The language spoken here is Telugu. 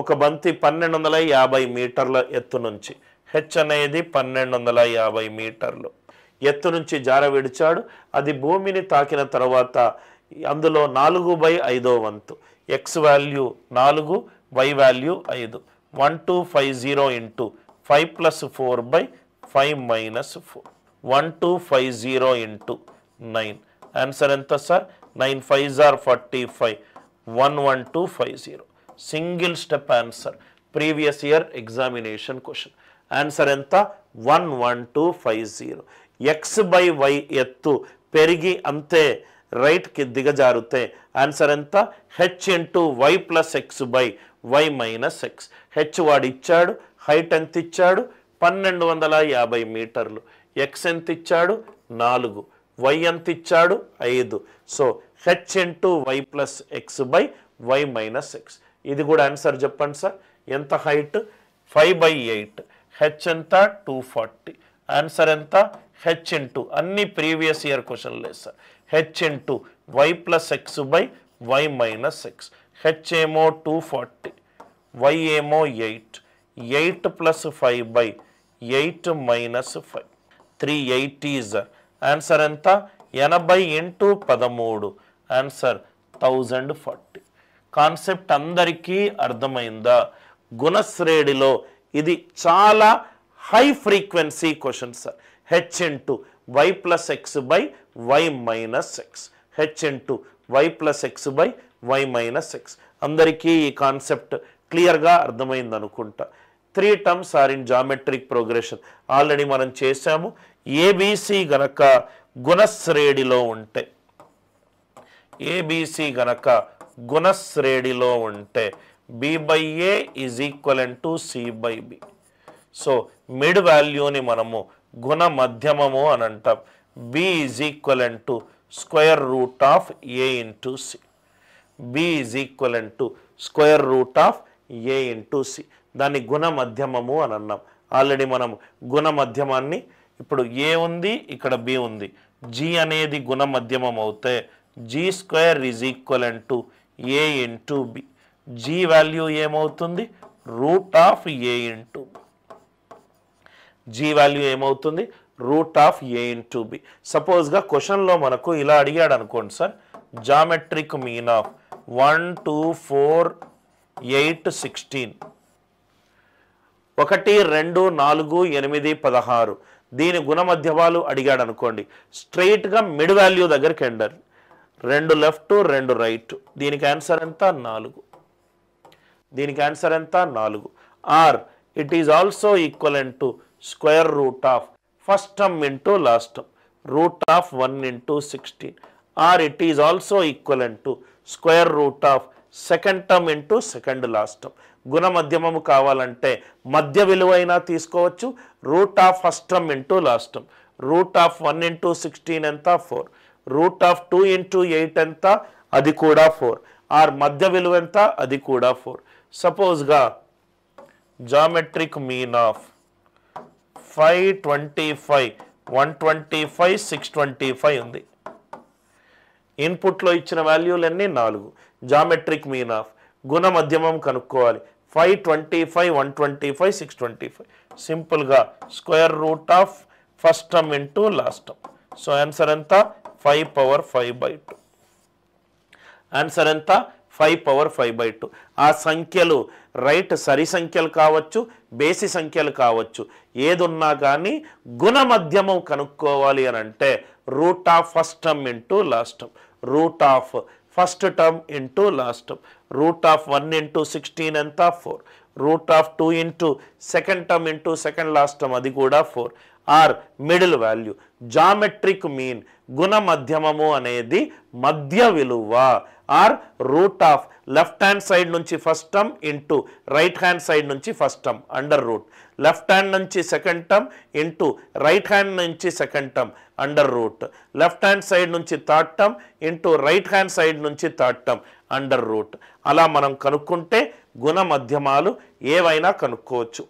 ఒక బంతి 1250 మీటర్ల ఎత్తు నుంచి, హెచ్ అనేది 1250 మీటర్లు ఎత్తు నుంచి జార విడిచాడు. అది భూమిని తాకిన తర్వాత అందులో 4/5 వంతు, x value 4, y value 5, 1250 into 5 + 4/5 - 4, 1250 into 9. Answer ఎంత sir? 9 5s are 45, 11250. Single step answer, previous year examination question. Answer ఎంత? 11250. x/y ఎత్తు పెరిగి అంతే రైట్కి దిగజారుతే ఆన్సర్ ఎంత? h into y + x/y - x. H వాడు ఇచ్చాడు, హైట్ ఎంత ఇచ్చాడు? 1250 మీటర్లు. ఎక్స్ ఎంత ఇచ్చాడు? 4. వై ఎంత ఇచ్చాడు? 5. So h into y plus x/y - x. ఇది కూడా ఆన్సర్ చెప్పండి సార్. ఎంత హైట్? 5/8. హెచ్ ఎంత? 240. ఆన్సర్ ఎంత? హెచ్ ఇంటూ అన్ని ప్రీవియస్ ఇయర్ క్వశ్చన్లు లేదు sir. H into y plus x/y - x. H ఏమో 240, వై ఏమో 8. 8 + 5/8 - 5, 380. ఆన్సర్ ఎంత? 80 ఇంటూ 13. ఆన్సర్ 1040. కాన్సెప్ట్ అందరికీ అర్థమైందా? గుణశ్రేణిలో ఇది చాలా high frequency question sir. H into y plus x/y - x. H into y plus x/y - x. అందరికీ ఈ కాన్సెప్ట్ క్లియర్గా అర్థమైంది అనుకుంటా. 3 terms are in geometric progression already మనం చేసాము. ఏబిసి గనక గుణశ్రేణిలో ఉంటే, ఏబిసి గనక గుణశ్రేణిలో ఉంటే b/a = c/b. సో మిడ్ వాల్యూని మనము గుణ మధ్యమము అని అంటాం. b = √a × c. b = √a × c. దాన్ని గుణ మధ్యమము అని అన్నాం. ఆల్రెడీ మనం గుణ మధ్యమాన్ని, ఇప్పుడు ఏ ఉంది, ఇక్కడ బి ఉంది, g అనేది గుణ మధ్యమం అవుతే g² = a × b. g value ఏమవుతుంది? √a × b. g వాల్యూ ఏమవుతుంది? √a × b. సపోజ్గా క్వశ్చన్లో మనకు ఇలా అడిగాడు అనుకోండి సార్, జామెట్రిక్ మీన్ ఆఫ్ 1 2 4 8 16, 1 2 4 8 16 దీని గుణమధ్యమాలు అడిగాడు అనుకోండి. స్ట్రైట్గా మిడ్ వాల్యూ దగ్గరికి ఎండర్, 2 లెఫ్ట్ 2 రైట్. దీనికి ఆన్సర్ ఎంత? 4. దీనికి ఆన్సర్ ఎంత? 4. Or it is also equivalent to √, first term into last term, √1 × 16. Or it is also equivalent to √, second term into second last term. గుణ మధ్యమము కావాలంటే మధ్య విలువైనా తీసుకోవచ్చు. √, First term into last term. √1 × 16 ఎంత? 4. √2 × 8 ఎంత? అది కూడా 4. ఆర్ మధ్య విలువ ఎంత? అది కూడా 4. సపోజ్గా జామెట్రిక్ మీన్ ఆఫ్ 525 125 625 ఉంది. ఇన్పుట్లో ఇచ్చిన వాల్యూలన్నీ 4. జామెట్రిక్ మీన్ ఆఫ్ గుణ మధ్యమం కనుక్కోవాలి. 525 125 625. సింపుల్గా √, first term into last term. So answer ఎంత? 5/5/2. ఆన్సర్ ఎంత? 5/5/2. ఆ సంఖ్యలు రైట్ సరి సంఖ్యలు కావచ్చు, బేసి సంఖ్యలు కావచ్చు, ఏదున్నా కానీ గుణ మధ్యమం కనుక్కోవాలి అని అంటే √, first term into last term, √, first term into last term. √1 × 16 ఎంత? 4. √2 × second term into second last term, అది కూడా 4. Or middle value. Geometric mean గుణ మధ్యమము అనేది మధ్య విలువ. ఆర్ √, లెఫ్ట్ హ్యాండ్ సైడ్ నుంచి first term into right hand side నుంచి first term under root, left hand నుంచి second term into right hand నుంచి second term under root, left hand side నుంచి third term into right hand side నుంచి థర్డ్ టర్మ్ అండర్ రూట్. అలా మనం కనుక్కుంటే గుణ మధ్యమాలు ఏవైనా కనుక్కోవచ్చు.